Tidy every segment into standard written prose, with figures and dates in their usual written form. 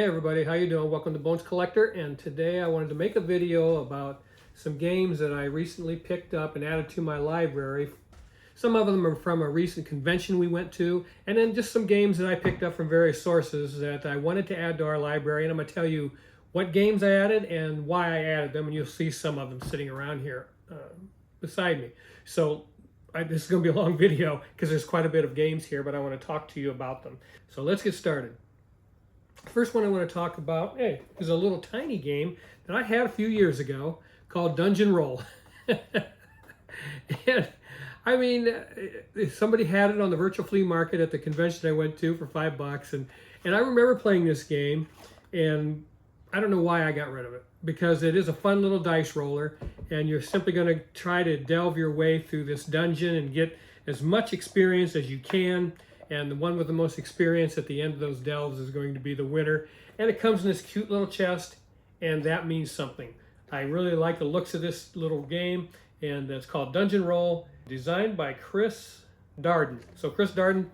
everybody, how you doing? Welcome to Bones Collector, and today I wanted to make a video about some games that I recently picked up and added to my library. Some of them are from a recent convention we went to, and then just some games that I picked up from various sources that I wanted to add to our library. And I'm going to tell you what games I added and why I added them, and you'll see some of them sitting around here beside me. So this is going to be a long video because there's quite a bit of games here, but I want to talk to you about them. So let's get started. First one I want to talk about is a little tiny game that I had a few years ago called Dungeon Roll. And I mean, somebody had it on the virtual flea market at the convention I went to for $5, and I remember playing this game, and I don't know why I got rid of it, because it is a fun little dice roller, and you're simply going to try to delve your way through this dungeon and get as much experience as you can. And the one with the most experience at the end of those delves is going to be the winner. And it comes in this cute little chest, and that means something. I really like the looks of this little game, and it's called Dungeon Roll, designed by Chris Darden. So Chris Darden,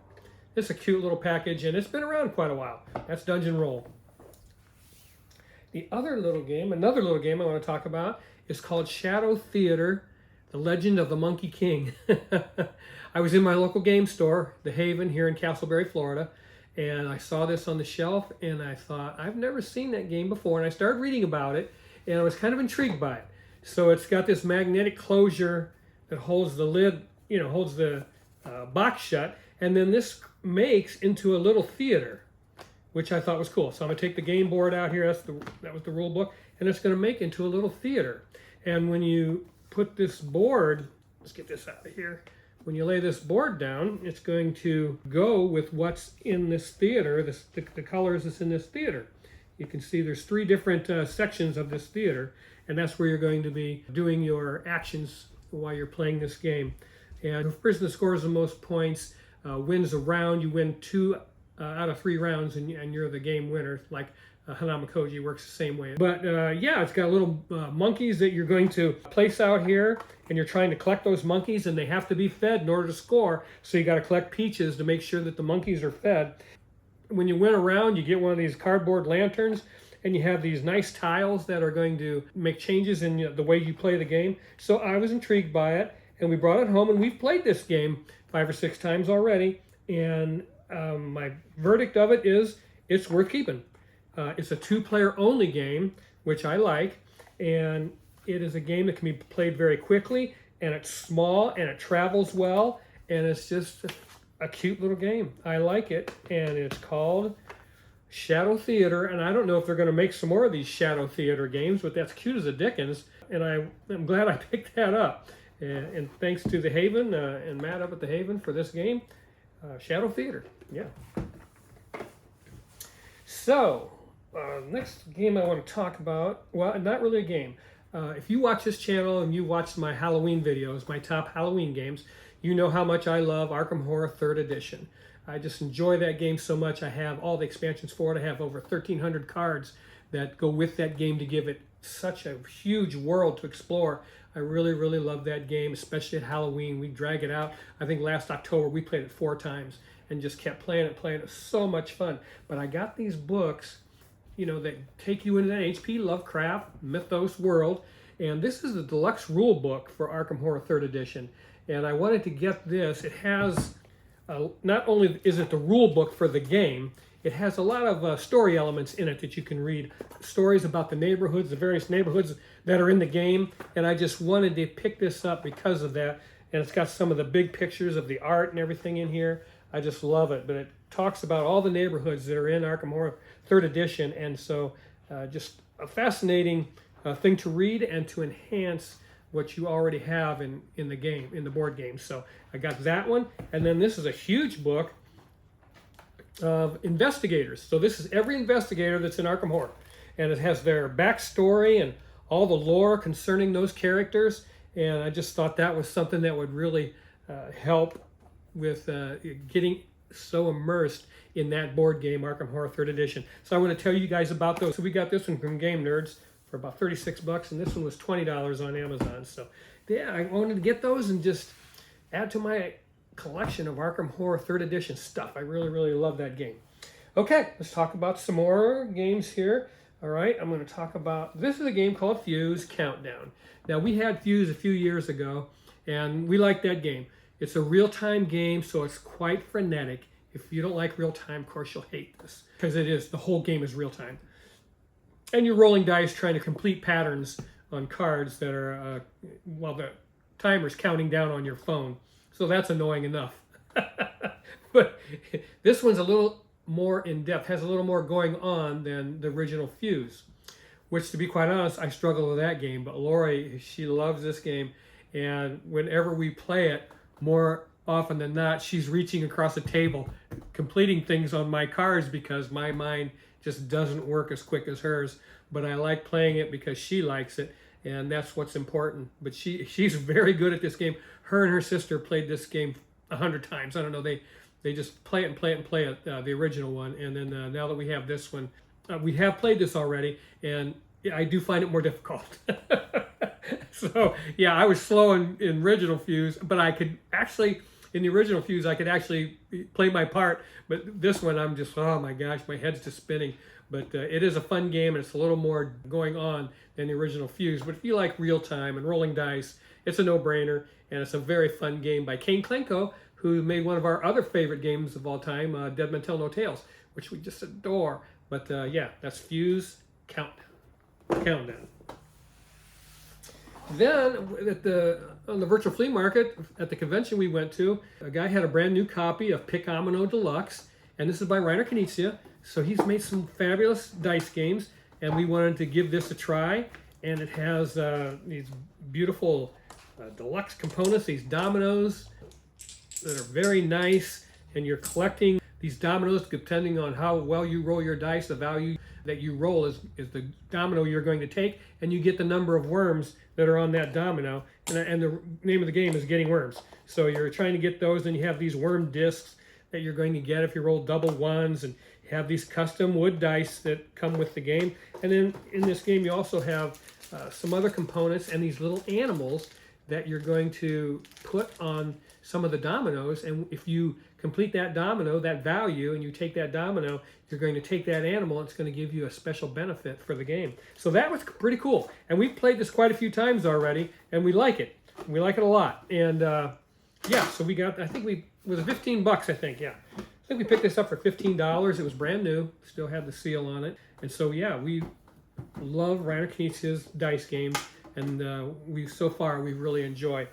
it's a cute little package, and it's been around quite a while. That's Dungeon Roll. The other little game, another little game I want to talk about, is called Shadow Theater, The Legend of the Monkey King. I was in my local game store, The Haven, here in Castleberry, Florida, and I saw this on the shelf, and I thought, I've never seen that game before, and I started reading about it, and I was kind of intrigued by it. So it's got this magnetic closure that holds the lid, holds the box shut, and then this makes into a little theater, which I thought was cool. So I'm going to take the game board out here, that was the rule book, and it's going to make into a little theater. And when you put this board, let's get this out of here. When you lay this board down, it's going to go with what's in this theater, the colors that's in this theater. You can see there's 3 different sections of this theater, and that's where you're going to be doing your actions while you're playing this game. And the person that scores the most points wins a round. You win 2 out of 3 rounds, and you're the game winner, like Hanamakoji works the same way. But yeah, it's got little monkeys that you're going to place out here, and you're trying to collect those monkeys, and they have to be fed in order to score. So you got to collect peaches to make sure that the monkeys are fed. When you win a round, you get one of these cardboard lanterns, and you have these nice tiles that are going to make changes in the way you play the game. So I was intrigued by it, and we brought it home, and we've played this game 5 or 6 times already. And my verdict of it is it's worth keeping. It's a 2-player only game, which I like, and it is a game that can be played very quickly, and it's small, and it travels well, and it's just a cute little game. I like it, and it's called Shadow Theater, and I don't know if they're going to make some more of these Shadow Theater games, but that's cute as a dickens, and I'm glad I picked that up. And thanks to The Haven and Matt up at The Haven for this game, Shadow Theater. Yeah. So, next game I want to talk about, well, not really a game. If you watch this channel and you watch my Halloween videos, my top Halloween games, you know how much I love Arkham Horror 3rd Edition. I just enjoy that game so much. I have all the expansions for it. I have over 1,300 cards that go with that game to give it such a huge world to explore. I really, really love that game, especially at Halloween. We drag it out. I think last October we played it 4 times and just kept playing it. It was so much fun. But I got these books, that take you into that H.P. Lovecraft mythos world. And this is the deluxe rule book for Arkham Horror 3rd Edition. And I wanted to get this. It has, not only is it the rule book for the game, it has a lot of story elements in it that you can read. Stories about the neighborhoods, the various neighborhoods that are in the game. And I just wanted to pick this up because of that. And it's got some of the big pictures of the art and everything in here. I just love it. But it talks about all the neighborhoods that are in Arkham Horror 3rd Edition. And so just a fascinating thing to read and to enhance what you already have in the game, in the board game. So I got that one. And then this is a huge book of investigators. So this is every investigator that's in Arkham Horror. And it has their backstory and all the lore concerning those characters. And I just thought that was something that would really help with getting so immersed in that board game, Arkham Horror 3rd Edition. So I want to tell you guys about those. So we got this one from Game Nerds for about $36, and this one was $20 on Amazon. So yeah, I wanted to get those and just add to my collection of Arkham Horror 3rd Edition stuff. I really, really love that game. Okay, let's talk about some more games here. All right, I'm going to talk about, this is a game called Fuse Countdown. Now, we had Fuse a few years ago, and we like that game. It's a real-time game, so it's quite frenetic. If you don't like real-time, of course, you'll hate this, because it is, the whole game is real-time. And you're rolling dice trying to complete patterns on cards that are, while the timer's counting down on your phone. So that's annoying enough. But this one's a little more in-depth, has a little more going on than the original Fuse, which, to be quite honest, I struggle with that game. But Lori, she loves this game, and whenever we play it, more often than not, she's reaching across the table, completing things on my cards because my mind just doesn't work as quick as hers. But I like playing it because she likes it, and that's what's important. But she's very good at this game. Her and her sister played this game 100 times. I don't know, they just play it and play it and play it, the original one. And then now that we have this one, we have played this already, and I do find it more difficult. So yeah, I was slow in original Fuse, but I could actually, in the original Fuse, I could actually play my part. But this one, I'm just, oh my gosh, my head's just spinning. But it is a fun game, and it's a little more going on than the original Fuse. But if you like real time and rolling dice, it's a no-brainer, and it's a very fun game by Kane Klenko, who made one of our other favorite games of all time, Dead Men Tell No Tales, which we just adore. But yeah, that's Fuse Countdown. Then on the virtual flea market at the convention we went to, a guy had a brand new copy of Pickamino Deluxe, and this is by Reiner Knizia. So he's made some fabulous dice games, and we wanted to give this a try. And it has these beautiful deluxe components, these dominoes that are very nice, and you're collecting these dominoes depending on how well you roll your dice. The value that you roll is the domino you're going to take, and you get the number of worms that are on that domino, and the name of the game is Getting Worms. So you're trying to get those, and you have these worm discs that you're going to get if you roll double ones, and you have these custom wood dice that come with the game. And then in this game you also have some other components and these little animals that you're going to put on some of the dominoes, and if you complete that domino, that value, and you take that domino, you're going to take that animal, and it's going to give you a special benefit for the game. So that was pretty cool, and we've played this quite a few times already, and we like it. We like it a lot. And yeah, so we got, I think it was $15, I think, yeah. I think we picked this up for $15. It was brand new, still had the seal on it. And so yeah, we love Reiner Knizia's dice games, and so far we really enjoy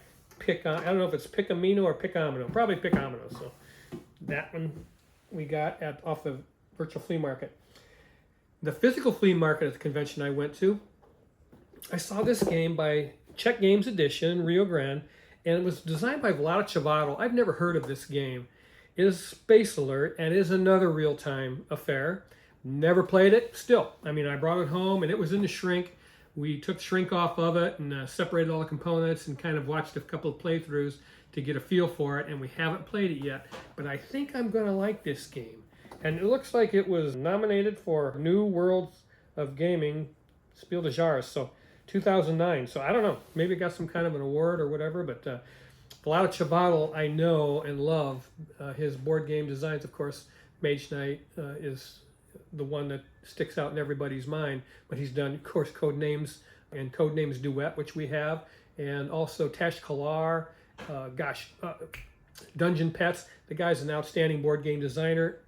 I don't know if it's Pickamino or Pickamino, probably Pickamino. So that one we got off the virtual flea market. The physical flea market at the convention I went to, I saw this game by Czech Games Edition, Rio Grande, and it was designed by Vlaada Chvátil. I've never heard of this game. It is Space Alert, and is another real-time affair. Never played it, still. I mean, I brought it home, and it was in the shrink. We took the shrink off of it and separated all the components and kind of watched a couple of playthroughs to get a feel for it, and we haven't played it yet. But I think I'm going to like this game. And it looks like it was nominated for New Worlds of Gaming Spiel des Jahres, so 2009. So I don't know, maybe it got some kind of an award or whatever, but Vlaada Chvátil I know and love. His board game designs, of course, Mage Knight is the one that sticks out in everybody's mind, but he's done, of course, Codenames and Codenames Duet, which we have, and also Tash Kalar, Dungeon Pets. The guy's an outstanding board game designer.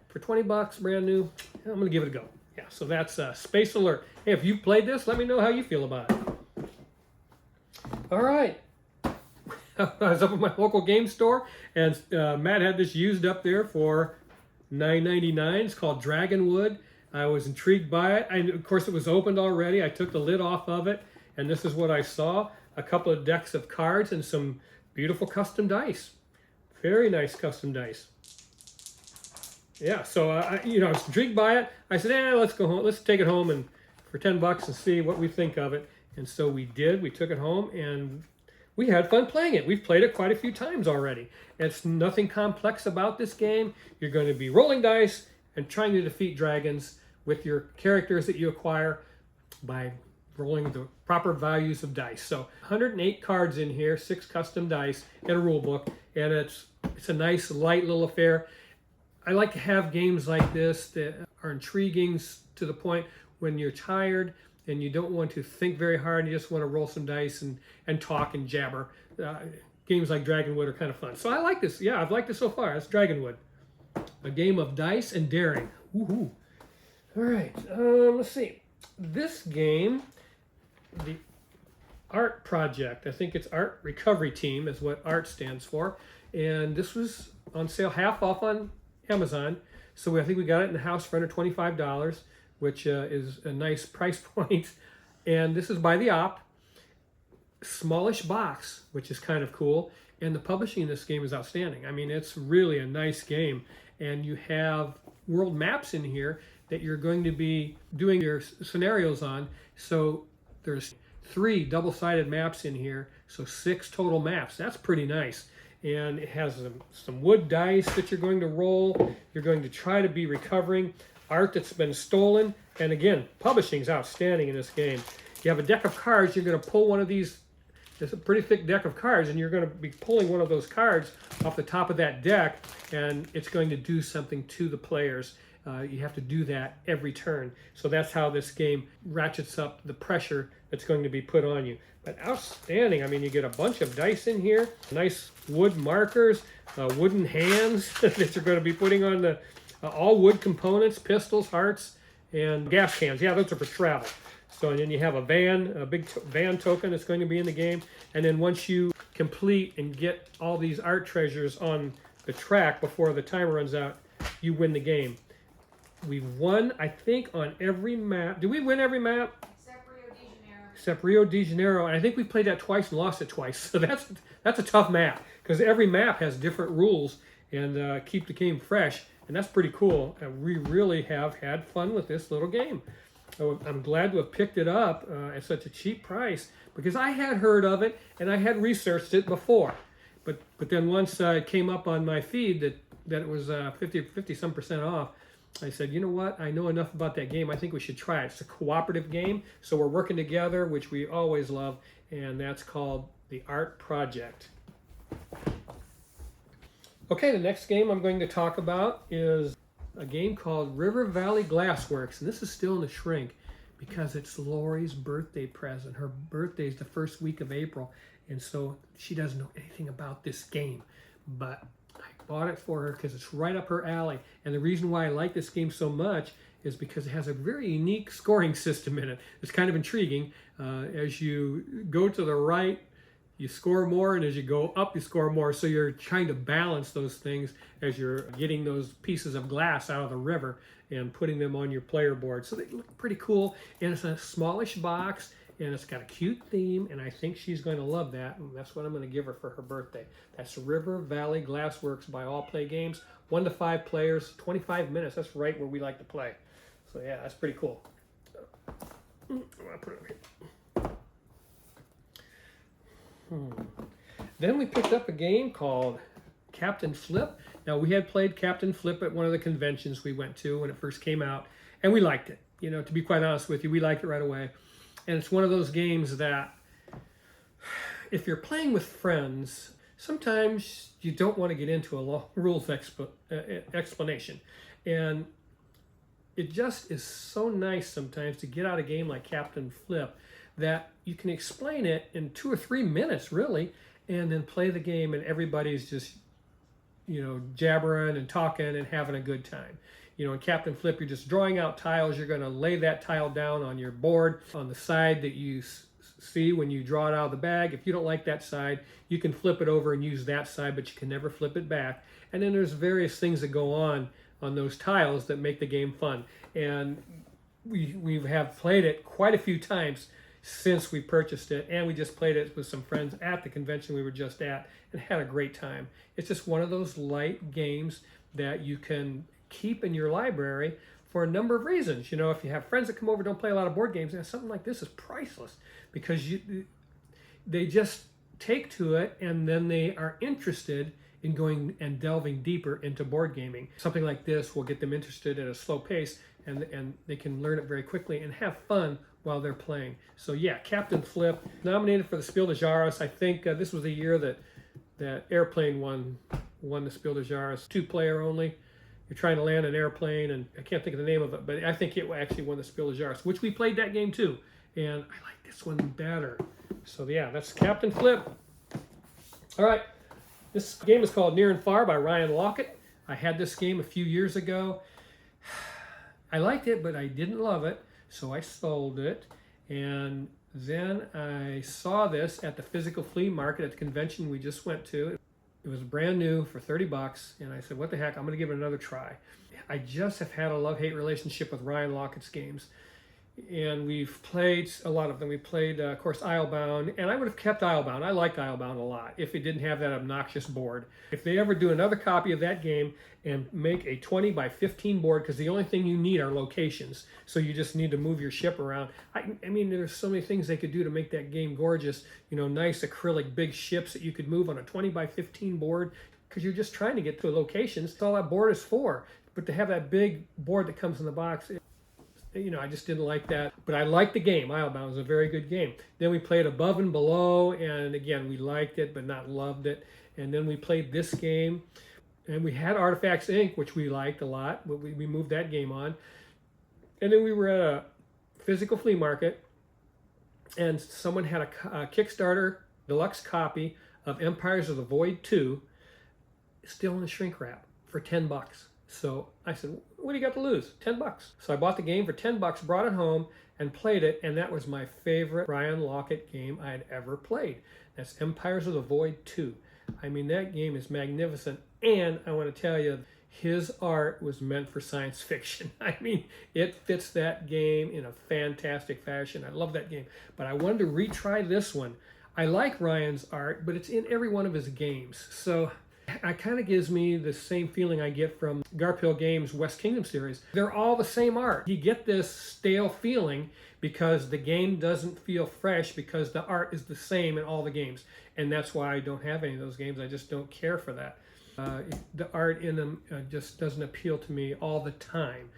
For $20, brand new, I'm going to give it a go. Yeah, so that's Space Alert. Hey, if you've played this, let me know how you feel about it. All right. I was up at my local game store, and Matt had this used up there for $9.99. It's called Dragonwood. I was intrigued by it. Of course, it was opened already. I took the lid off of it, and this is what I saw. A couple of decks of cards and some beautiful custom dice. Very nice custom dice. Yeah, so I was intrigued by it. I said, let's go home. Let's take it home and for $10 and see what we think of it. And so we did. We took it home, and we had fun playing it. We've played it quite a few times already. It's nothing complex about this game. You're going to be rolling dice and trying to defeat dragons with your characters that you acquire by rolling the proper values of dice. So 108 cards in here, 6 custom dice, and a rule book, and it's a nice light little affair. I like to have games like this that are intriguing to the point when you're tired and you don't want to think very hard. You just want to roll some dice and talk and jabber. Games like Dragonwood are kind of fun. So I like this. Yeah, I've liked it so far. That's Dragonwood. A game of dice and daring. Woohoo. All right, let's see. This game, the Art Project, I think it's Art Recovery Team is what ART stands for. And this was on sale half off on Amazon. So I think we got it in the house for under $25, which is a nice price point. And this is by the Op. Smallish box, which is kind of cool. And the publishing in this game is outstanding. I mean, it's really a nice game. And you have world maps in here that you're going to be doing your scenarios on. So there's 3 double-sided maps in here, so 6 total maps. That's pretty nice. And it has some wood dice that you're going to roll. You're going to try to be recovering art that's been stolen. And again, publishing is outstanding in this game. You have a deck of cards. You're going to pull one of these. It's a pretty thick deck of cards, and you're going to be pulling one of those cards off the top of that deck, and it's going to do something to the players. You have to do that every turn. So that's how this game ratchets up the pressure that's going to be put on you. But outstanding. I mean, you get a bunch of dice in here, nice wood markers, wooden hands that you're going to be putting on the all wood components, pistols, hearts, and gas cans. Yeah, those are for travel. So and then you have a big van token that's going to be in the game. And then once you complete and get all these art treasures on the track before the timer runs out, you win the game. We've won, I think, on every map. Did we win every map? Except Rio de Janeiro. Except Rio de Janeiro. And I think we played that twice and lost it twice. So that's a tough map because every map has different rules and keep the game fresh. And that's pretty cool. And we really have had fun with this little game. So I'm glad to have picked it up at such a cheap price because I had heard of it and I had researched it before. But then once it came up on my feed that it was 50% off, I said, you know what? I know enough about that game. I think we should try it. It's a cooperative game, so we're working together, which we always love, and that's called the Art Project. Okay, the next game I'm going to talk about is a game called River Valley Glassworks, and this is still in the shrink because it's Lori's birthday present. Her birthday is the first week of April, and so she doesn't know anything about this game, but I bought it for her because it's right up her alley. And the reason why I like this game so much is because it has a very unique scoring system in it. It's kind of intriguing. As you go to the right, you score more, and as you go up, you score more. So you're trying to balance those things as you're getting those pieces of glass out of the river and putting them on your player board. So they look pretty cool, and it's a smallish box, and it's got a cute theme, and I think she's going to love that, and that's what I'm going to give her for her birthday. That's River Valley Glassworks by All Play Games. 1 to 5 players, 25 minutes. That's right where we like to play. So yeah, that's pretty cool. I'm going to put it over here. Then we picked up a game called Captain Flip. Now, we had played Captain Flip at one of the conventions we went to when it first came out, and we liked it. You know, to be quite honest with you, we liked it right away. And it's one of those games that if you're playing with friends, sometimes you don't want to get into a long rules explanation. And it just is so nice sometimes to get out a game like Captain Flip that you can explain it in 2 or 3 minutes, really, and then play the game and everybody's just, you know, jabbering and talking and having a good time. You know, in Captain Flip, you're just drawing out tiles. You're going to lay that tile down on your board on the side that you see when you draw it out of the bag. If you don't like that side, you can flip it over and use that side, but you can never flip it back. And then there's various things that go on those tiles that make the game fun. And we have played it quite a few times since we purchased it, and we just played it with some friends at the convention we were just at and had a great time. It's just one of those light games that you can keep in your library for a number of reasons. You know, if you have friends that come over, don't play a lot of board games, and something like this is priceless because they just take to it and then they are interested in going and delving deeper into board gaming. Something like this will get them interested at a slow pace, and they can learn it very quickly and have fun while they're playing. So yeah, Captain Flip, nominated for the Spiel des Jahres. I think this was the year that Airplane won the Spiel des Jahres. 2-player only. you're trying to land an airplane, and I can't think of the name of it, but I think it actually won the Spiel des Jahres, which we played that game too, and I like this one better. So yeah, that's Captain Flip. All right, this game is called Near and Far by Ryan Laukat. I had this game a few years ago. I liked it, but I didn't love it, so I sold it. And then I saw this at the physical flea market at the convention we just went to. It was brand new for 30 bucks, and I said, what the heck, I'm gonna give it another try. I just have had a love-hate relationship with Ryan Laukat's games. And we've played a lot of them. We played, of course, Islebound, and I would have kept Islebound. I liked Islebound a lot if it didn't have that obnoxious board. If they ever do another copy of that game and make a 20 by 15 board, because the only thing you need are locations, so you just need to move your ship around. I mean, there's so many things they could do to make that game gorgeous. You know, nice acrylic big ships that you could move on a 20 by 15 board, because you're just trying to get to locations. That's all that board is for. But to have that big board that comes in the box, you know, I just didn't like that. But I liked the game. Islebound was a very good game. Then we played Above and Below, and again, we liked it, but not loved it. And then we played this game, and we had Artifacts Inc., which we liked a lot, but we moved that game on. And then we were at a physical flea market, and someone had a Kickstarter deluxe copy of Empires of the Void 2, still in the shrink wrap for 10 bucks. So I said, what do you got to lose? 10 bucks. So I bought the game for 10 bucks, brought it home, and played it, and that was my favorite Ryan Laukat game I had ever played. That's Empires of the Void 2. I mean, that game is magnificent, and I want to tell you, his art was meant for science fiction. I mean, it fits that game in a fantastic fashion. I love that game, but I wanted to retry this one. I like Ryan's art, but it's in every one of his games, so it kind of gives me the same feeling I get from Garphill Games' West Kingdom series. They're all the same art. You get this stale feeling because the game doesn't feel fresh because the art is the same in all the games. And that's why I don't have any of those games. I just don't care for that. The art in them just doesn't appeal to me all the time.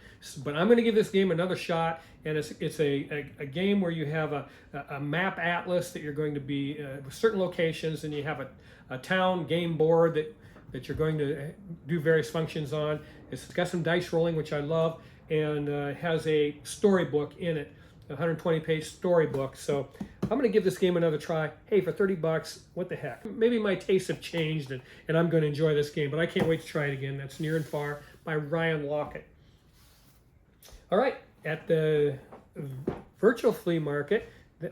But I'm going to give this game another shot, and it's a game where you have a map atlas that you're going to be with certain locations, and you have a town game board that you're going to do various functions on. It's got some dice rolling, which I love, and has a storybook in it, a 120-page storybook. So I'm going to give this game another try. Hey, for 30 bucks, what the heck? Maybe my tastes have changed, and I'm going to enjoy this game, but I can't wait to try it again. That's Near and Far by Ryan Laukat. All right, at the virtual flea market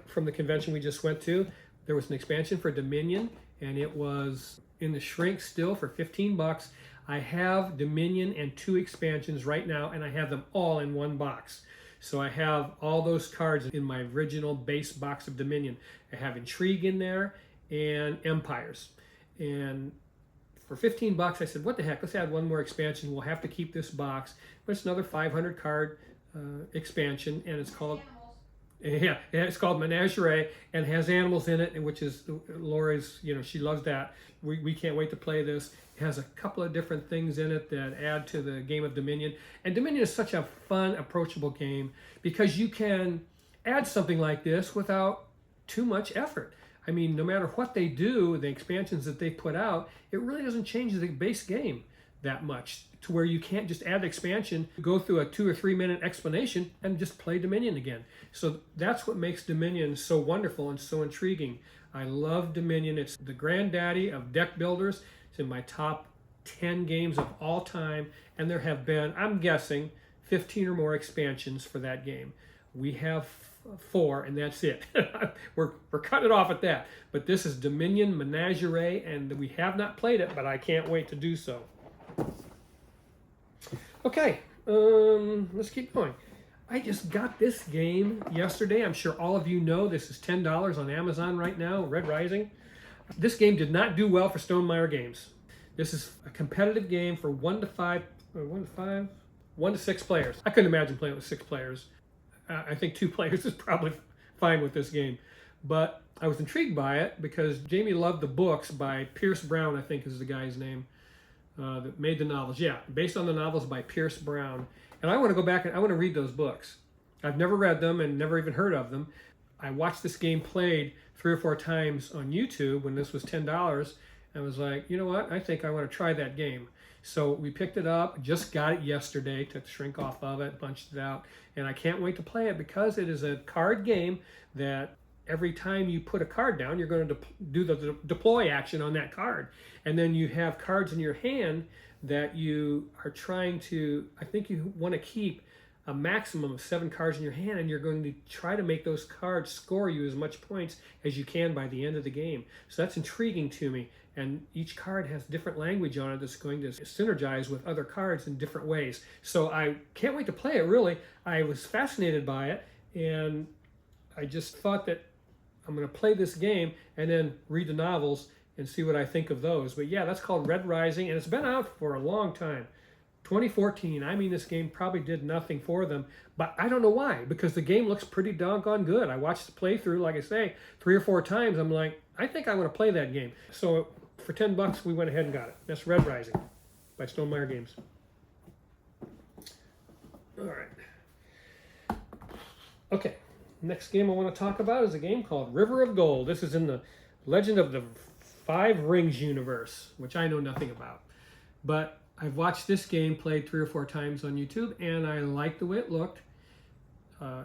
from the convention we just went to, there was an expansion for Dominion, and it was in the shrink still for 15 bucks. I have Dominion and 2 expansions right now, and I have them all in one box. So I have all those cards in my original base box of Dominion. I have Intrigue in there and Empires. And for 15 bucks, I said, what the heck, let's add one more expansion. We'll have to keep this box. But it's another 500 card expansion, and it's called... Yeah, it's called Menagerie, and has animals in it, which is Lori's, you know, she loves that. We can't wait to play this. It has a couple of different things in it that add to the game of Dominion. And Dominion is such a fun, approachable game because you can add something like this without too much effort. I mean, no matter what they do, the expansions that they put out, it really doesn't change the base game that much to where you can't just add expansion, go through a 2 or 3 minute explanation, and just play Dominion again. So that's what makes Dominion so wonderful and so intriguing. I love Dominion. It's the granddaddy of deck builders. It's in my top 10 games of all time, and there have been, I'm guessing, 15 or more expansions for that game. We have 4, and that's it. we're cutting it off at that. But this is Dominion Menagerie, and we have not played it, but I can't wait to do so. Okay, let's keep going. I just got this game yesterday. I'm sure all of you know this is $10 on Amazon right now, Red Rising. This game did not do well for Stonemaier Games. This is a competitive game for 1 to 6 players. I couldn't imagine playing with 6 players. I think 2 players is probably fine with this game. But I was intrigued by it because Jamie loved the books by Pierce Brown, I think is the guy's name. That made the novels. Yeah, based on the novels by Pierce Brown. And I want to go back and I want to read those books. I've never read them and never even heard of them. I watched this game played 3 or 4 times on YouTube when this was $10. I was like, you know what? I think I want to try that game. So we picked it up, just got it yesterday, took the shrink off of it, punched it out, and I can't wait to play it because it is a card game that every time you put a card down, you're going to do the deploy action on that card. And then you have cards in your hand that you are trying to, I think you want to keep a maximum of 7 cards in your hand, and you're going to try to make those cards score you as much points as you can by the end of the game. So that's intriguing to me. And each card has different language on it that's going to synergize with other cards in different ways. So I can't wait to play it, really. I was fascinated by it, and I just thought that I'm going to play this game and then read the novels and see what I think of those. But yeah, that's called Red Rising, and it's been out for a long time. 2014. I mean, this game probably did nothing for them, but I don't know why, because the game looks pretty doggone good. I watched the playthrough, like I say, 3 or 4 times. I'm like, I think I want to play that game. So for $10, we went ahead and got it. That's Red Rising by Stonemaier Games. All right. Okay, next game I want to talk about is a game called River of Gold. This is in the Legend of the Five Rings universe, which I know nothing about. But I've watched this game played 3 or 4 times on YouTube, and I liked the way it looked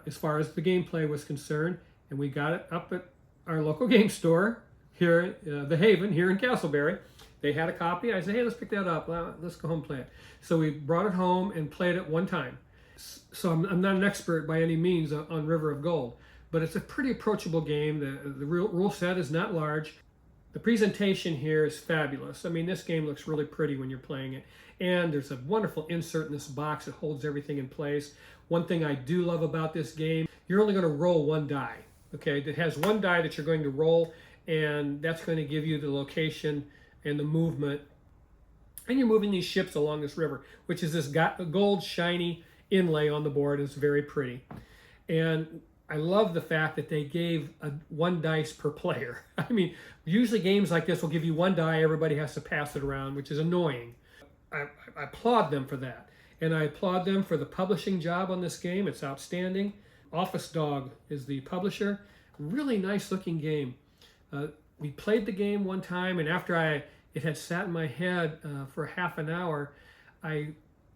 as far as the gameplay was concerned. And we got it up at our local game store here, The Haven, here in Castleberry. They had a copy. I said, hey, let's pick that up. Let's go home and play it. So we brought it home and played it one time. So I'm not an expert by any means on River of Gold, but it's a pretty approachable game. The rule set is not large. The presentation here is fabulous. I mean, this game looks really pretty when you're playing it. And there's a wonderful insert in this box that holds everything in place. One thing I do love about this game, you're only going to roll 1 die. Okay, it has 1 die that you're going to roll, and that's going to give you the location and the movement. And you're moving these ships along this river, which is this gold shiny inlay on the board. It's very pretty. And I love the fact that they gave 1 dice per player. I mean, usually games like this will give you 1 die, everybody has to pass it around, which is annoying. I applaud them for that. And I applaud them for the publishing job on this game. It's outstanding. Office Dog is the publisher. Really nice looking game. We played the game one time, and after it had sat in my head for half an hour, I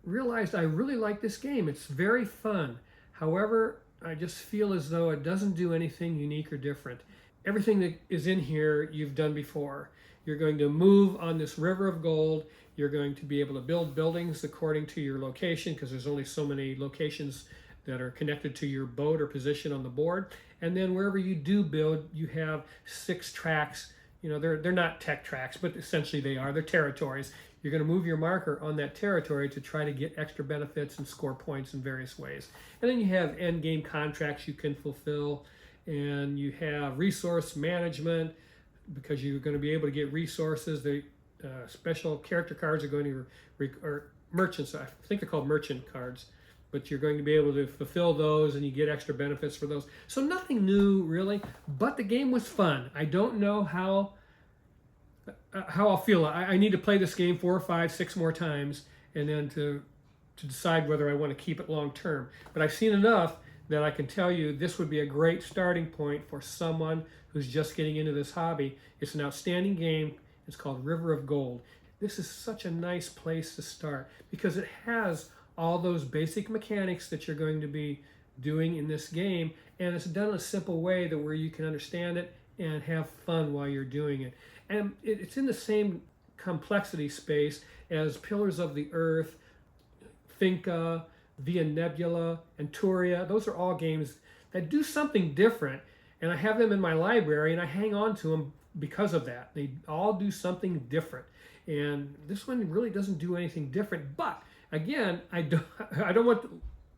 realized I really like this game. It's very fun. However, I just feel as though it doesn't do anything unique or different. Everything that is in here you've done before. You're going to move on this river of gold. You're going to be able to build buildings according to your location, because there's only so many locations that are connected to your boat or position on the board. And then wherever you do build, you have 6 tracks. You know, they're not tech tracks, but essentially they are. They're territories. You're going to move your marker on that territory to try to get extra benefits and score points in various ways. And then you have end game contracts you can fulfill, and you have resource management, because you're going to be able to get resources. The special character cards are going to, or merchants, I think they're called merchant cards, but you're going to be able to fulfill those, and you get extra benefits for those. So nothing new really, but the game was fun. I don't know how I'll feel. I need to play this game 4 or 5, 6 more times, and then to decide whether I want to keep it long term. But I've seen enough that I can tell you this would be a great starting point for someone who's just getting into this hobby. It's an outstanding game. It's called River of Gold. This is such a nice place to start because it has all those basic mechanics that you're going to be doing in this game, and it's done in a simple way that where you can understand it and have fun while you're doing it. And it's in the same complexity space as Pillars of the Earth, Finca, Via Nebula, and Turia. Those are all games that do something different, and I have them in my library, and I hang on to them because of that. They all do something different, and this one really doesn't do anything different. But again, I don't want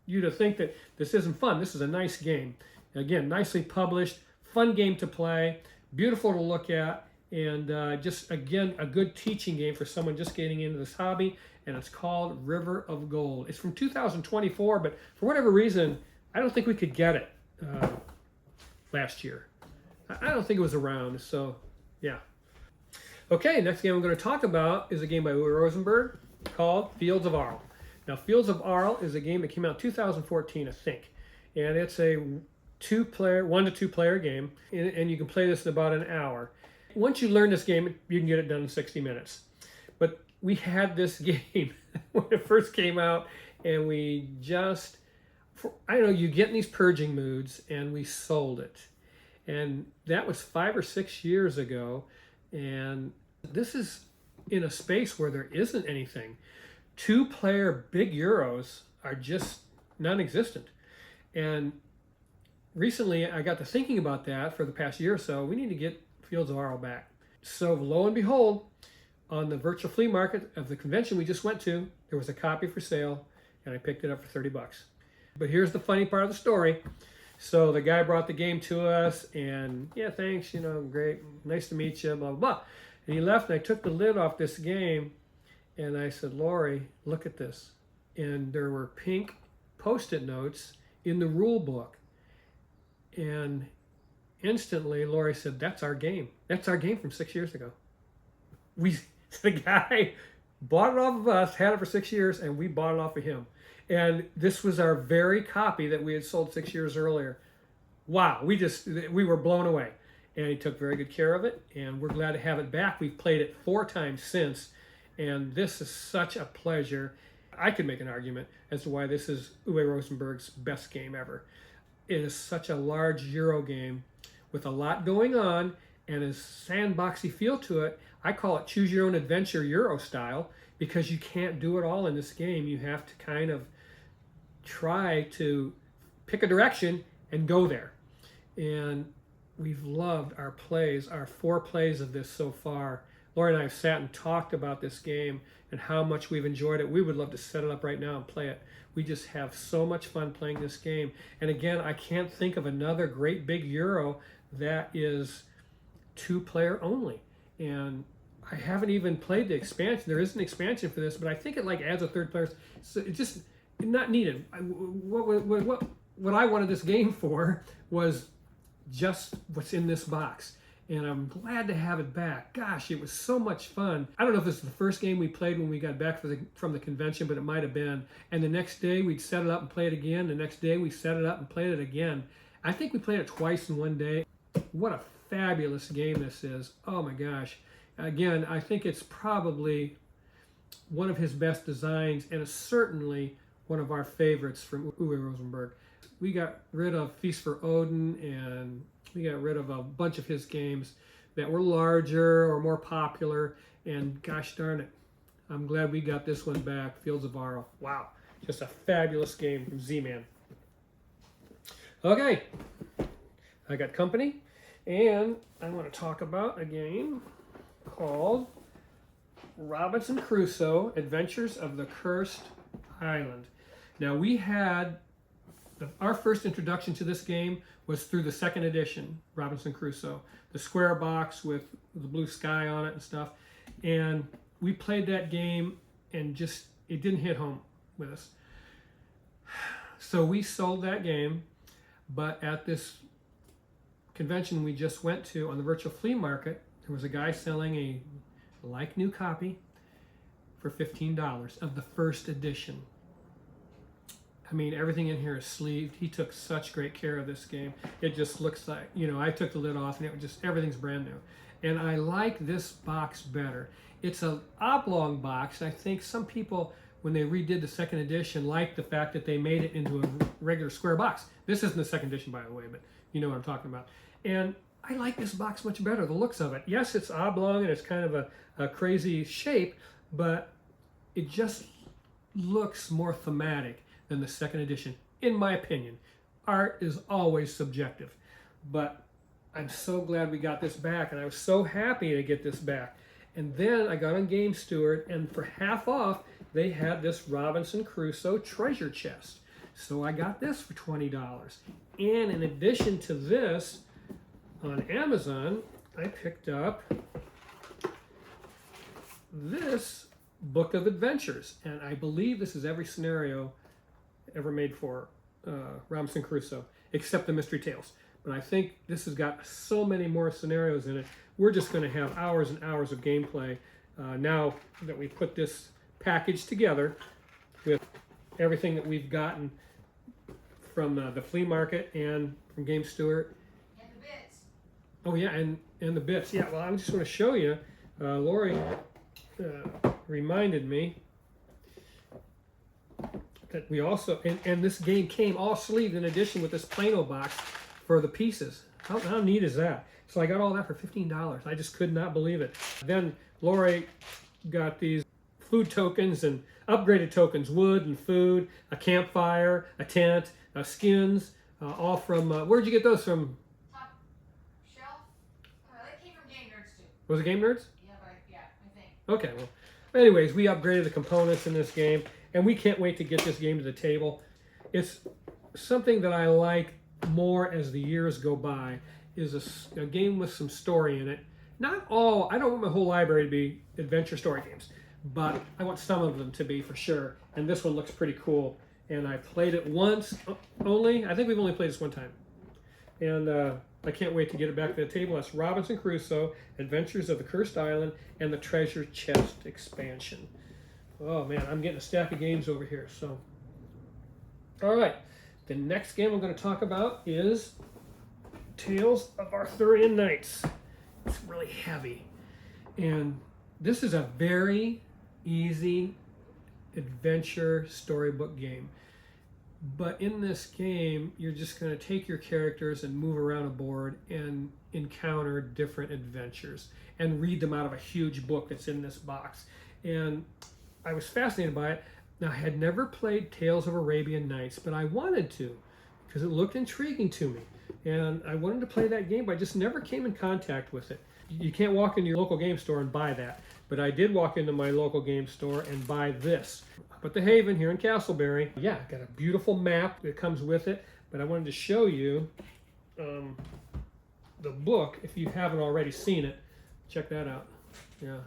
you to think that this isn't fun. This is a nice game. Again, nicely published, fun game to play, beautiful to look at, and just, again, a good teaching game for someone just getting into this hobby, and it's called River of Gold. It's from 2024, but for whatever reason, I don't think we could get it last year. I don't think it was around, so yeah. Okay, next game I'm going to talk about is a game by Uwe Rosenberg called Fields of Arle. Now, Fields of Arle is a game that came out 2014, I think, and it's a 1 to 2 player game, and you can play this in about an hour. once you learn this game, you can get it done in 60 minutes. But we had this game when it first came out, and we just, I don't know, you get in these purging moods, and we sold it. And that was 5 or 6 years ago. And this is in a space where there isn't anything. 2-player big Euros are just non-existent. And recently I got to thinking about that for the past year or so. We need to get Fields of Arle back. So lo and behold, on the virtual flea market of the convention we just went to, there was a copy for sale, and I picked it up for $30. But here's the funny part of the story. So the guy brought the game to us, and yeah, thanks, you know, great, nice to meet you, blah, blah, blah. And he left, and I took the lid off this game, and I said, Lori, look at this. And there were pink Post-it notes in the rule book. And instantly, Lori said, that's our game. That's our game from 6 years ago. The guy bought it off of us, had it for 6 years, and we bought it off of him. And this was our very copy that we had sold 6 years earlier. Wow, we were blown away. And he took very good care of it, and we're glad to have it back. We've played it 4 times since, and this is such a pleasure. I could make an argument as to why this is Uwe Rosenberg's best game ever. It is such a large Euro game with a lot going on and a sandboxy feel to it. I call it choose your own adventure Euro style, because you can't do it all in this game. You have to kind of try to pick a direction and go there. And we've loved our plays, our 4 plays of this so far. Lori and I have sat and talked about this game and how much we've enjoyed it. We would love to set it up right now and play it. We just have so much fun playing this game. And again, I can't think of another great big Euro that is 2-player only. And I haven't even played the expansion. There is an expansion for this, but I think it like adds a 3rd player. So it's just not needed. What I wanted this game for was just what's in this box. And I'm glad to have it back. Gosh, it was so much fun. I don't know if this is the first game we played when we got back from the convention, but it might have been. And the next day we'd set it up and play it again. The next day we set it up and played it again. I think we played it twice in one day. What a fabulous game this is. Oh my gosh. Again, I think it's probably one of his best designs, and it's certainly one of our favorites from Uwe Rosenberg. We got rid of Feast for Odin, and we got rid of a bunch of his games that were larger or more popular, and gosh darn it, I'm glad we got this one back, Fields of Arle. Wow, just a fabulous game from Z-Man. Okay, I got company, and I want to talk about a game called Robinson Crusoe, Adventures of the Cursed Island. Now we had, our first introduction to this game was through the 2nd edition, Robinson Crusoe, the square box with the blue sky on it and stuff. And we played that game and just, it didn't hit home with us. So we sold that game, but at this convention we just went to on the virtual flea market, there was a guy selling a like-new copy for $15 of the 1st edition. I mean, everything in here is sleeved. He took such great care of this game. It just looks like, you know, I took the lid off and it was just, everything's brand new. And I like this box better. It's an oblong box. I think some people, when they redid the 2nd edition, liked the fact that they made it into a regular square box. This isn't the 2nd edition, by the way, but you know what I'm talking about. And I like this box much better, the looks of it. Yes, it's oblong and it's kind of a crazy shape, but it just looks more thematic than the 2nd edition, in my opinion. Art is always subjective, but I'm so glad we got this back, and I was so happy to get this back. And then I got on Game Steward, and for half off, they had this Robinson Crusoe treasure chest. So I got this for $20. And in addition to this, on Amazon, I picked up this Book of Adventures, and I believe this is every scenario ever made for Robinson Crusoe, except the Mystery Tales. But I think this has got so many more scenarios in it. We're just going to have hours and hours of gameplay now that we put this package together with everything that we've gotten from the flea market and from Game Steward. And the bits. Oh yeah, and the bits. Yeah, well, I just want to show you. Lori reminded me that we also, and this game came all sleeved in addition with this Plano box for the pieces. How neat is that? So I got all that for $15. I just could not believe it. Then Lori got these food tokens and upgraded tokens, wood and food, a campfire, a tent, skins, all from, where'd you get those from? Top shelf? That came from Game Nerds too. Was it Game Nerds? Yeah, I think. Okay, well, anyways, we upgraded the components in this game, and we can't wait to get this game to the table. It's something that I like more as the years go by, is a game with some story in it. Not all, I don't want my whole library to be adventure story games, but I want some of them to be for sure. And this one looks pretty cool. And I played it once only. I think we've only played this one time. And I can't wait to get it back to the table. That's Robinson Crusoe, Adventures of the Cursed Island, and the Treasure Chest expansion. Oh man, I'm getting a stack of games over here. So, all right. The next game I'm going to talk about is Tales of Arthurian Knights. It's really heavy. And this is a very easy adventure storybook game. But in this game, you're just going to take your characters and move around a board and encounter different adventures and read them out of a huge book that's in this box. And I was fascinated by it. Now, I had never played Tales of Arabian Nights, but I wanted to because it looked intriguing to me. And I wanted to play that game, but I just never came in contact with it. You can't walk into your local game store and buy that, but I did walk into my local game store and buy this. Up at the Haven here in Castleberry. Yeah, got a beautiful map that comes with it, but I wanted to show you the book. If you haven't already seen it, check that out. Yeah,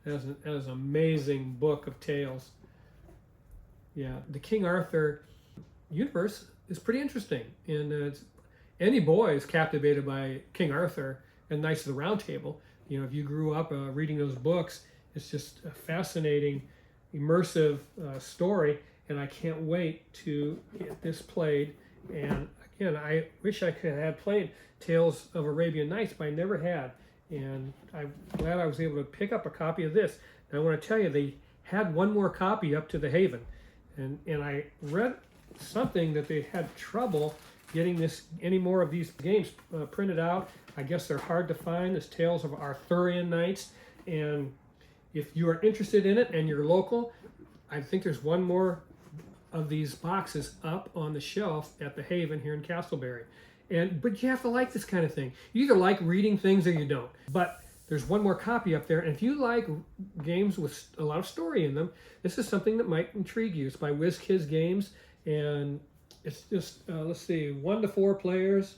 that is an amazing book of tales. Yeah, the King Arthur universe is pretty interesting, and any boy is captivated by King Arthur and Knights of the Round Table. You know, if you grew up reading those books, it's just a fascinating, immersive story, and I can't wait to get this played. And again, I wish I could have played Tales of Arabian Nights, but I never had. And I'm glad I was able to pick up a copy of this. And I want to tell you, they had one more copy up to the Haven. And I read something that they had trouble getting any more of these games printed out. I guess they're hard to find, as Tales of Arthurian Knights. And if you are interested in it and you're local, I think there's one more of these boxes up on the shelf at the Haven here in Castleberry. But you have to like this kind of thing. You either like reading things or you don't. But there's one more copy up there, and if you like games with a lot of story in them, this is something that might intrigue you. It's by WizKids Games, and it's just, let's see, 1 to 4 players.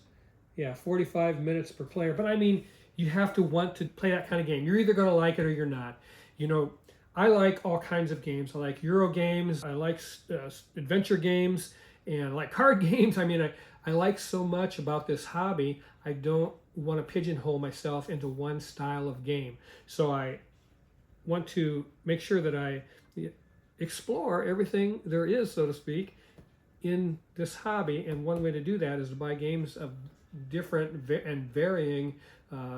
Yeah, 45 minutes per player. But I mean, you have to want to play that kind of game. You're either going to like it or you're not. You know, I like all kinds of games. I like Euro games. I like adventure games, and I like card games. I mean, I like so much about this hobby. I don't want to pigeonhole myself into one style of game. So I want to make sure that I explore everything there is, so to speak, in this hobby. And one way to do that is to buy games of different and varying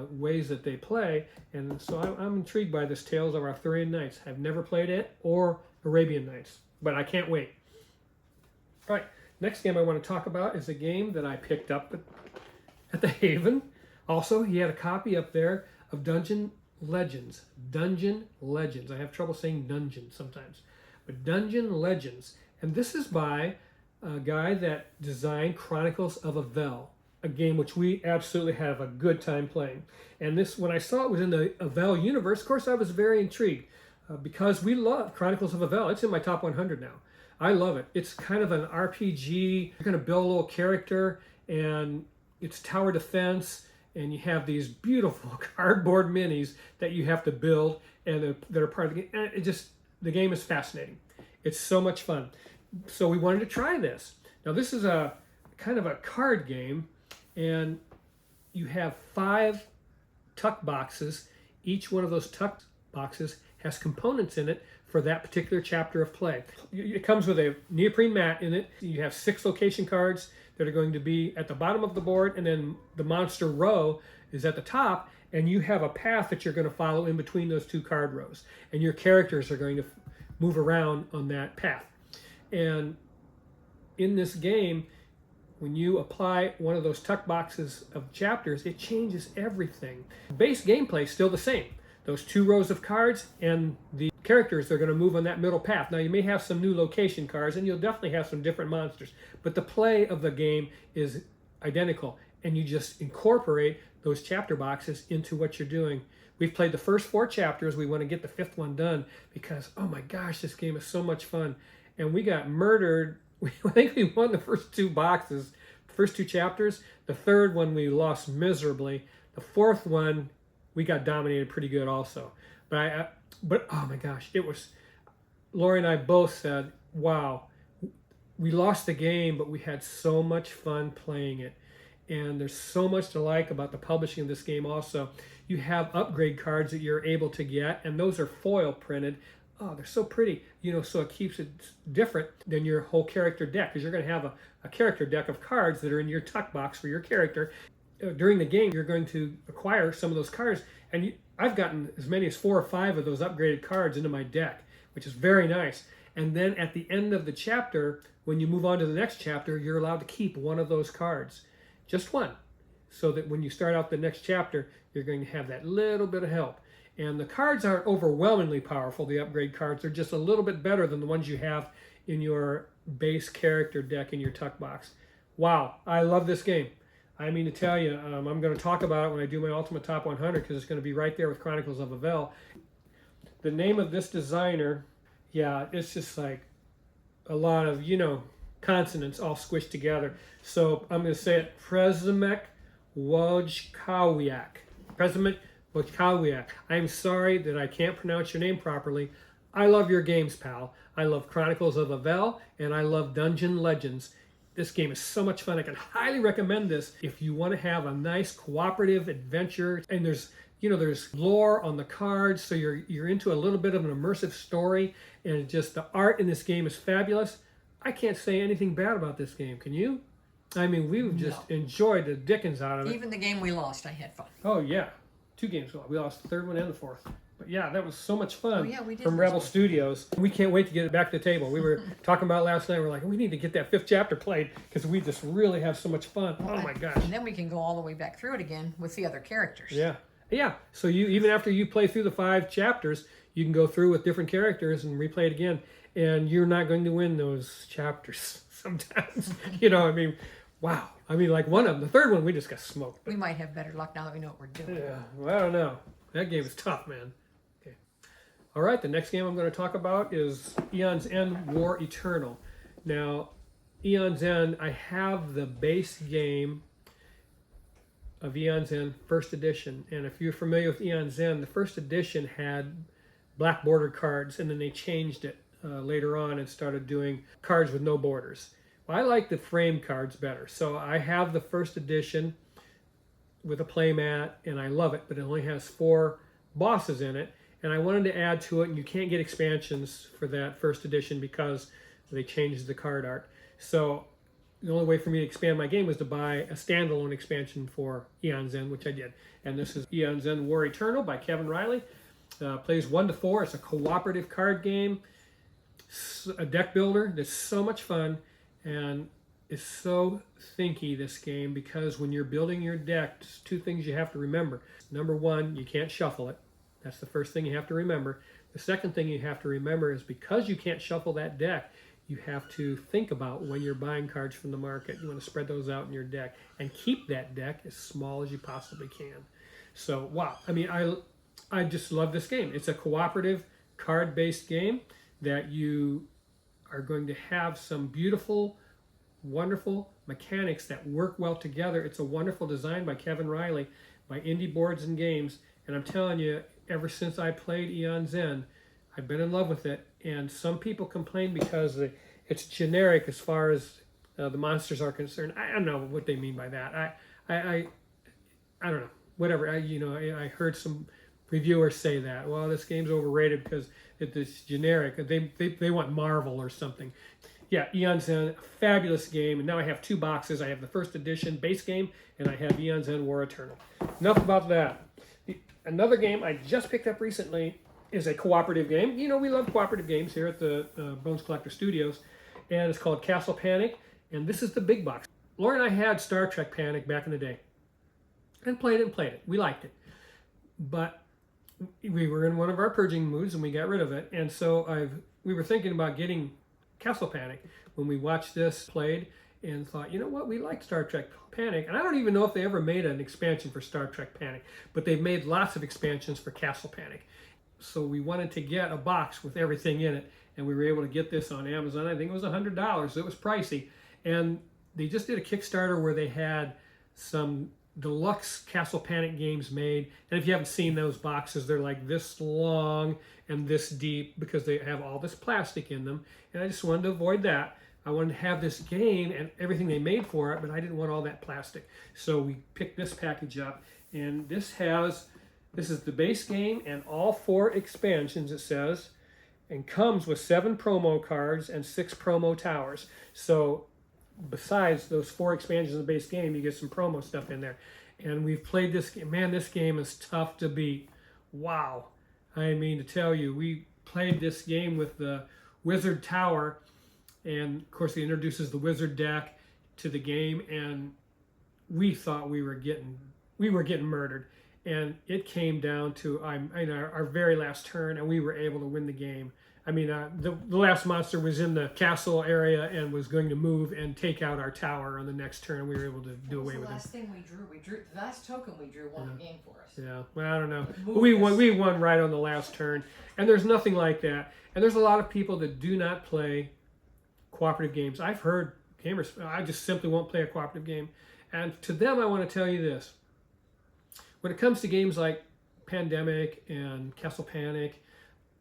ways that they play. And so I'm intrigued by this Tales of Arthurian Knights. I've never played it or Arabian Nights, but I can't wait. All right, next game I want to talk about is a game that I picked up at the Haven. Also, he had a copy up there of Dungeon Legends. Dungeon Legends. I have trouble saying dungeon sometimes. But Dungeon Legends. And this is by a guy that designed Chronicles of Avel, a game which we absolutely have a good time playing. And this, when I saw it was in the Avel universe, of course I was very intrigued because we love Chronicles of Avel. It's in my top 100 now. I love it. It's kind of an RPG. You're going to build a little character, and it's tower defense, and you have these beautiful cardboard minis that you have to build, and that are part of the game. And the game is fascinating. It's so much fun. So we wanted to try this. Now this is a kind of a card game, and you have 5 tuck boxes. Each one of those tuck boxes has components in it for that particular chapter of play. It comes with a neoprene mat in it. You have 6 location cards that are going to be at the bottom of the board, and then the monster row is at the top, and you have a path that you're going to follow in between those two card rows, and your characters are going to move around on that path. And in this game, when you apply one of those tuck boxes of chapters, it changes everything. Base gameplay is still the same. Those two rows of cards and the characters are going to move on that middle path. Now you may have some new location cards and you'll definitely have some different monsters, but the play of the game is identical, and you just incorporate those chapter boxes into what you're doing. We've played the first 4 chapters. We want to get the 5th one done because, oh my gosh, this game is so much fun. And we got murdered. I think we won the first 2 boxes, first 2 chapters. The 3rd one we lost miserably. The 4th one we got dominated pretty good also. But oh my gosh, it was. Lori and I both said, "Wow, we lost the game, but we had so much fun playing it." And there's so much to like about the publishing of this game. Also, you have upgrade cards that you're able to get, and those are foil printed. Oh, they're so pretty, so it keeps it different than your whole character deck, because you're going to have a character deck of cards that are in your tuck box for your character. During the game, you're going to acquire some of those cards, and I've gotten as many as 4 or 5 of those upgraded cards into my deck, which is very nice. And then at the end of the chapter, when you move on to the next chapter, you're allowed to keep one of those cards, just one, so that when you start out the next chapter, you're going to have that little bit of help. And the cards aren't overwhelmingly powerful, the upgrade cards. They're just a little bit better than the ones you have in your base character deck in your tuck box. Wow, I love this game. I mean to tell you, I'm going to talk about it when I do my Ultimate Top 100, because it's going to be right there with Chronicles of Avel. The name of this designer, yeah, it's just like a lot of, consonants all squished together. So I'm going to say it, Przemek Wojciechowski. Przemek Wojciechowski. I'm sorry that I can't pronounce your name properly. I love your games, pal. I love Chronicles of Avel, and I love Dungeon Legends. This game is so much fun. I can highly recommend this if you want to have a nice cooperative adventure. And there's lore on the cards, so you're into a little bit of an immersive story, and just the art in this game is fabulous. I can't say anything bad about this game. Can you? I mean, we've just enjoyed the dickens out of it. Even the game we lost, I had fun. Oh yeah, 2 games. We lost the 3rd one and the 4th. But yeah, that was so much fun. Oh, yeah, we did from lose Rebel one. Studios. We can't wait to get it back to the table. We were talking about it last night. We're like, we need to get that 5th chapter played because we just really have so much fun. Oh my gosh. And then we can go all the way back through it again with the other characters. Yeah. Yeah. So you, even after you play through the 5 chapters, you can go through with different characters and replay it again. And you're not going to win those chapters sometimes. Wow. I mean, like one of them, the 3rd one, we just got smoked. We might have better luck now that we know what we're doing. Yeah. Well, I don't know. That game is tough, man. Okay. All right. The next game I'm going to talk about is Aeon's End War Eternal. Now, Aeon's End, I have the base game of Aeon's End First Edition. And if you're familiar with Aeon's End, the First Edition had black border cards, and then they changed it later on and started doing cards with no borders. Well, I like the frame cards better. So I have the First Edition with a playmat, and I love it, but it only has 4 bosses in it. And I wanted to add to it, and you can't get expansions for that First Edition because they changed the card art. So the only way for me to expand my game was to buy a standalone expansion for Aeon's End, which I did. And this is Aeon's End War Eternal by Kevin Riley. Plays 1 to 4. It's a cooperative card game, a deck builder that's so much fun, and it's so thinky, this game, because when you're building your deck, there's 2 things you have to remember. Number 1, you can't shuffle it. That's the first thing you have to remember. The second thing you have to remember is because you can't shuffle that deck, you have to think about when you're buying cards from the market. You want to spread those out in your deck and keep that deck as small as you possibly can. So, wow. I mean, I just love this game. It's a cooperative card-based game that you are going to have some beautiful, wonderful mechanics that work well together. It's a wonderful design by Kevin Riley, by Indie Boards and Games. And I'm telling you, ever since I played Aeon's End, I've been in love with it. And some people complain because it's generic as far as the monsters are concerned. I don't know what they mean by that. I don't know. Whatever. I heard some reviewers say that. Well, this game's overrated because it's generic. They want Marvel or something. Yeah, Eon Zen, fabulous game. And now I have 2 boxes. I have the first edition base game, and I have Eon Zen War Eternal. Enough about that. Another game I just picked up recently is a cooperative game. You know, we love cooperative games here at the Bones Collector Studios. And it's called Castle Panic. And this is the big box. Laura and I had Star Trek Panic back in the day. And played it. We liked it. But we were in one of our purging moods and we got rid of it. And so we were thinking about getting Castle Panic when we watched this played and thought, you know what, we like Star Trek Panic. And I don't even know if they ever made an expansion for Star Trek Panic, but they've made lots of expansions for Castle Panic. So we wanted to get a box with everything in it, and we were able to get this on Amazon. I think it was $100, so it was pricey. And they just did a Kickstarter where they had some deluxe Castle Panic games made. And if you haven't seen those boxes, they're like this long and this deep because they have all this plastic in them. And I just wanted to avoid that. I wanted to have this game and everything they made for it, but I didn't want all that plastic. So we picked this package up, and this is the base game and all 4 expansions, it says, and comes with 7 promo cards and 6 promo towers. So besides those 4 expansions of the base game, you get some promo stuff in there. And we've played this game. Man, this game is tough to beat. Wow. I mean, to tell you, we played this game with the Wizard Tower, and of course it introduces the Wizard deck to the game, and we thought we were getting murdered. And it came down to our very last turn, and we were able to win the game. I mean, the last monster was in the castle area and was going to move and take out our tower on the next turn. We were able to do away with it. The last thing we drew, the last token we drew won the game for us. Yeah, well, I don't know. We won right on the last turn, and there's nothing like that. And there's a lot of people that do not play cooperative games. I've heard gamers, I just simply won't play a cooperative game. And to them, I want to tell you this. When it comes to games like Pandemic and Castle Panic,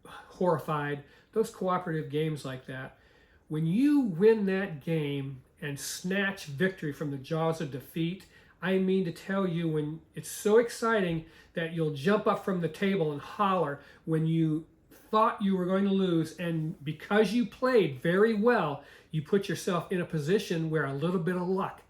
Horrified, those cooperative games like that, when you win that game and snatch victory from the jaws of defeat, I mean to tell you, when it's so exciting that you'll jump up from the table and holler when you thought you were going to lose, and because you played very well, you put yourself in a position where a little bit of luck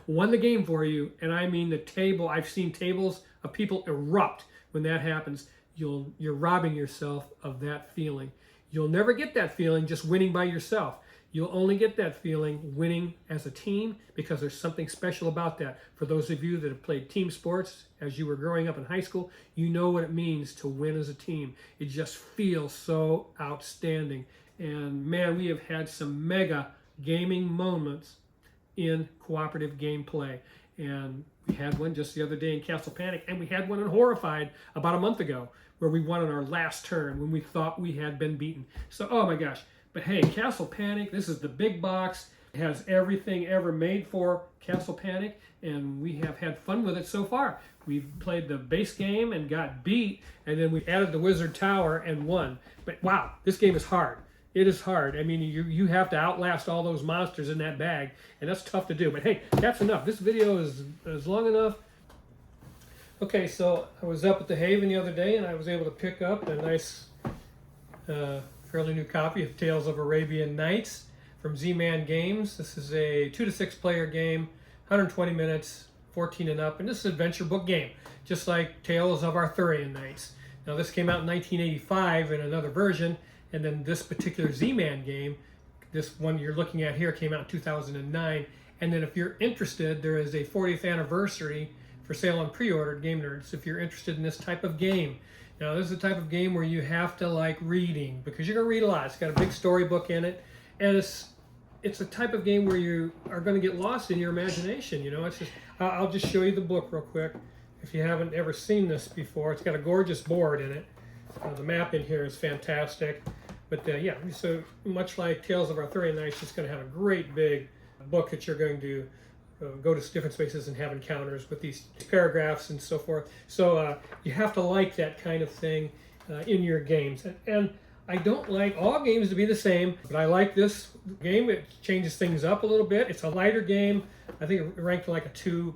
won the game for you. And I mean, the table, I've seen tables of people erupt when that happens. You're robbing yourself of that feeling. You'll never get that feeling just winning by yourself. You'll only get that feeling winning as a team, because there's something special about that. For those of you that have played team sports as you were growing up in high school, you know what it means to win as a team. It just feels so outstanding. And man, we have had some mega gaming moments in cooperative gameplay. And we had one just the other day in Castle Panic, and we had one in Horrified about a month ago where we won on our last turn when we thought we had been beaten. So, oh my gosh. But hey, Castle Panic, this is the big box. It has everything ever made for Castle Panic, and we have had fun with it so far. We've played the base game and got beat, and then we added the Wizard Tower and won. But wow, this game is hard. It is hard. I mean, you have to outlast all those monsters in that bag, and that's tough to do. But hey, that's enough. This video is long enough. Okay, so I was up at the Haven the other day, and I was able to pick up a nice, fairly new copy of Tales of Arabian Nights from Z-Man Games. This is a 2 to 6 player game, 120 minutes, 14 and up, and this is an adventure book game, just like Tales of Arthurian Nights. Now, this came out in 1985 in another version, and then this particular Z-Man game, this one you're looking at here, came out in 2009. And then if you're interested, there is a 40th anniversary for sale on pre-order at Game Nerds if you're interested in this type of game. Now, this is the type of game where you have to like reading, because you're going to read a lot. It's got a big storybook in it, and it's a type of game where you are going to get lost in your imagination. You know, it's just, I'll just show you the book real quick. If you haven't ever seen this before, it's got a gorgeous board in it. The map in here is fantastic. But yeah, so much like Tales of Arthurian Nights, it's going to have a great big book that you're going to go to different spaces and have encounters with these paragraphs and so forth. So you have to like that kind of thing in your games. And I don't like all games to be the same, but I like this game. It changes things up a little bit. It's a lighter game. I think it ranked like a 2,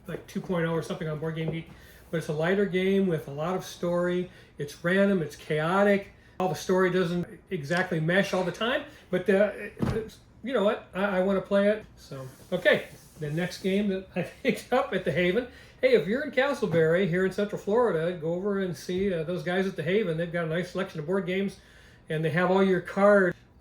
like 2.0 or something on Board Game Geek. But it's a lighter game with a lot of story. It's random. It's chaotic. All the story doesn't exactly mesh all the time, but you know what? I want to play it. So, okay, the next game that I picked up at the Haven. Hey, if you're in Castleberry here in Central Florida, go over and see those guys at the Haven. They've got a nice selection of board games, and they have all your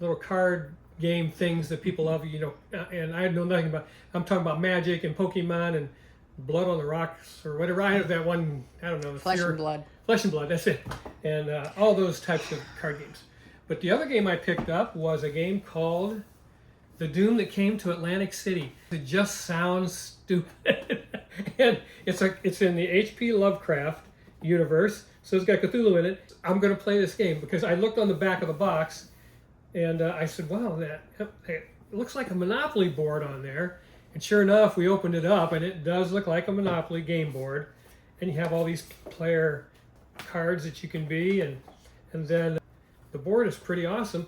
little card game things that people love. You know, and I know nothing about. I'm talking about Magic and Pokemon and Blood on the Rocks or whatever. I have that one. I don't know. Flesh and Blood. Flesh and Blood. That's it. And all those types of card games. But the other game I picked up was a game called The Doom That Came to Atlantic City. It just sounds stupid. And it's in the H.P. Lovecraft universe, so it's got Cthulhu in it. I'm going to play this game because I looked on the back of the box, and I said, wow, it looks like a Monopoly board on there. And sure enough, we opened it up, and it does look like a Monopoly game board. And you have all these player cards that you can be, and then the board is pretty awesome.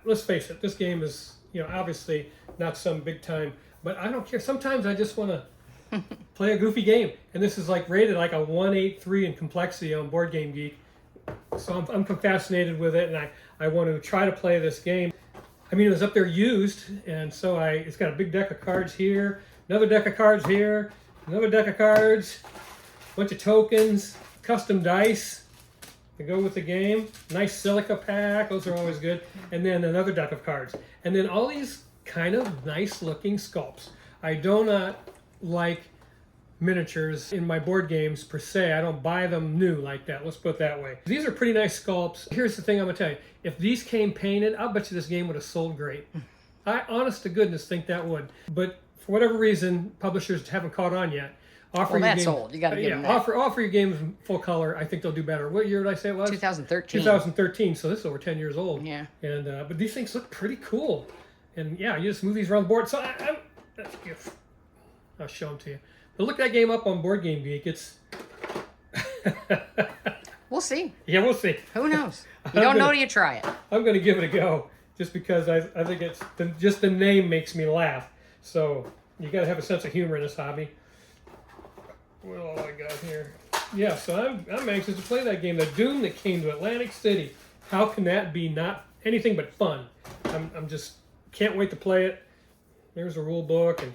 Let's face it, this game is, you know, obviously not some big time, but I don't care. Sometimes I just want to play a goofy game, and this is like rated like a 183 in complexity on Board Game Geek. So I'm fascinated with it, and I want to try to play this game. I mean, it was up there used, and so it's got a big deck of cards here, another deck of cards here, another deck of cards, a bunch of tokens, custom dice to go with the game, nice silica pack, those are always good, and then another deck of cards, and then all these kind of nice looking sculpts. I do not like miniatures in my board games per se. I don't buy them new like that. Let's put it that way. These are pretty nice sculpts. Here's the thing I'm gonna tell you. If these came painted, I'll bet you this game would have sold great. I, honest to goodness, think that would. But for whatever reason, publishers haven't caught on yet. Well, that's old. You got to give them that. Offer your games full color. I think they'll do better. What year did I say it was? 2013. 2013. So this is over 10 years old. Yeah. And but these things look pretty cool. And yeah, you just move these around the board. So I'll show them to you. But look that game up on Board Game Geek. It's We'll see. yeah, we'll see. Who knows? You don't know till you try it. I'm going to give it a go just because I think it's just the name makes me laugh. So you got to have a sense of humor in this hobby. What all I got here? Yeah, so I'm anxious to play that game, The Doom That Came to Atlantic City. How can that be not anything but fun? I'm just can't wait to play it. There's a rule book, and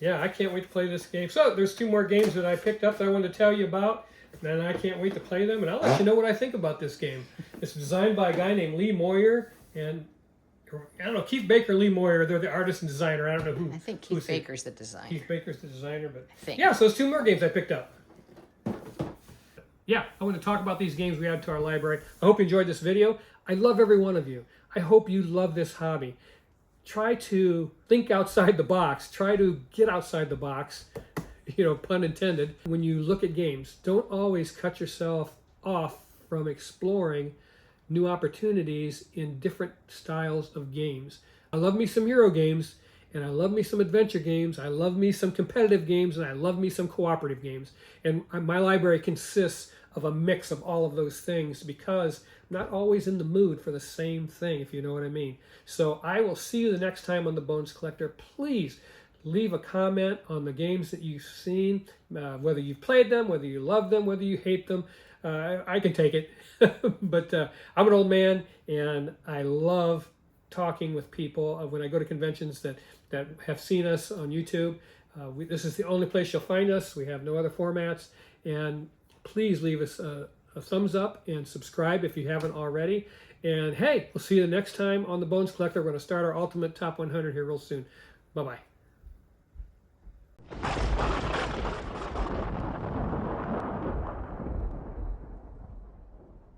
yeah, I can't wait to play this game. So there's 2 more games that I picked up that I wanted to tell you about, and I can't wait to play them, and I'll let you know what I think about this game. It's designed by a guy named Lee Moyer, and I don't know, Keith Baker and Lee Moyer, they're the artist and designer. I don't know who. I think Keith Baker's the designer. Keith Baker's the designer, but I think. yeah, so there's 2 more games I picked up. Yeah, I want to talk about these games we add to our library. I hope you enjoyed this video. I love every one of you. I hope you love this hobby. Try to think outside the box. Try to get outside the box, you know, pun intended. When you look at games, don't always cut yourself off from exploring new opportunities in different styles of games. I love me some hero games, and I love me some adventure games. I love me some competitive games, and I love me some cooperative games. And my library consists of a mix of all of those things because I'm not always in the mood for the same thing, if you know what I mean. So I will see you the next time on The Bones Collector. Please leave a comment on the games that you've seen, whether you've played them, whether you love them, whether you hate them. I can take it. But I'm an old man, and I love talking with people when I go to conventions that have seen us on YouTube. This is the only place you'll find us. We have no other formats. And please leave us a thumbs up and subscribe if you haven't already. And hey, we'll see you the next time on The Bones Collector. We're going to start our Ultimate Top 100 here real soon. Bye-bye.